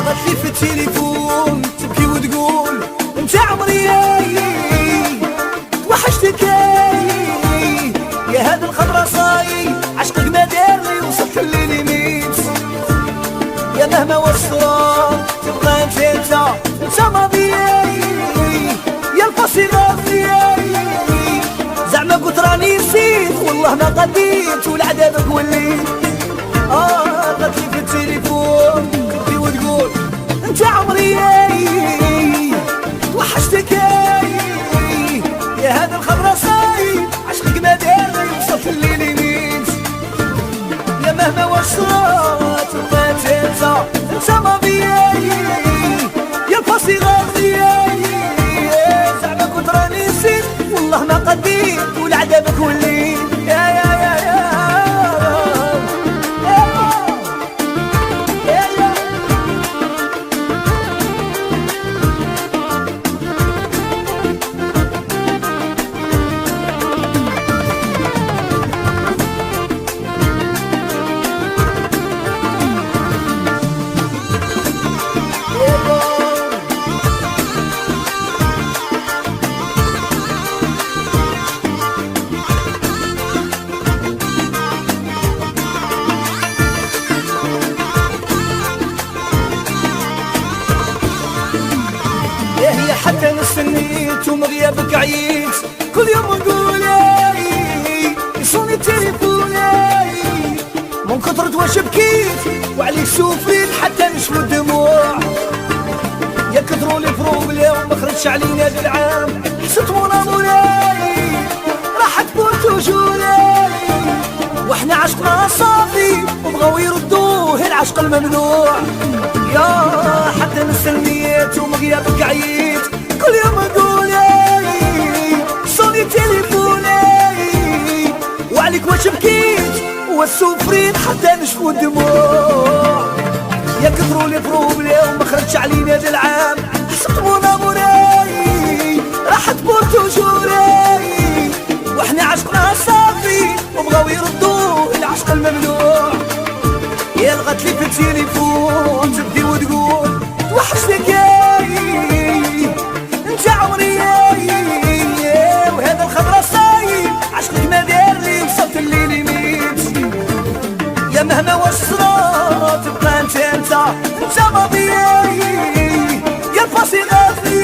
لغتلي في التليفون تبكي وتقول انت عمري توحشتك يا هاد الخضرا صاي عشقك ما دارلي وصلت لليميت يا مهما وصلت تبقى انت ماضي يا الفاصل غافي زعما قلت راني نسيت والله ما قديت والعذابك وليت غتلي في التليفون تبكي وتقول انت عمري توحشتك يا هذا الخضرا صاي عشقك ما داري وصلت لليميت يا مهما وصلت بقيت انت ماضي يا الفاصل غافي زعما كنت راني نسيت والله ما قديت والعذابك وليت يا حتى نستنيت ومغيابك عييت كل يوم نقول يصوني التليفون من كثرة واش بكيت وعليك سوفيت حتى نشفو الدموع يا كثروا لي بروبليم وما خرجش علينا هذا العام حسيت مولاي راح تكون توجوري واحنا عشقنا صافي وبغاو يردوه العشق الممنوع يا حتى نستنيت ومغيابك عييت كل يوم نقول صوني تليفوني وعليك واش بكيت والسوفرين حتى نشفو الدموع يا كثروا لي بروبليم وما خرجش علينا هذا العام حسبت مولاي راح تكون توجوري واحنا عشقنا صافي وبغاو يردوه العشق الممنوع يا لغتلي في التليفون تبكي وتقول توحشتك انت عمري وهذا الخضرا صاي عشقك ما دارلي وصلت لليميت يا مهما وصلت تبقى انت ماضي يا الفاصل غافي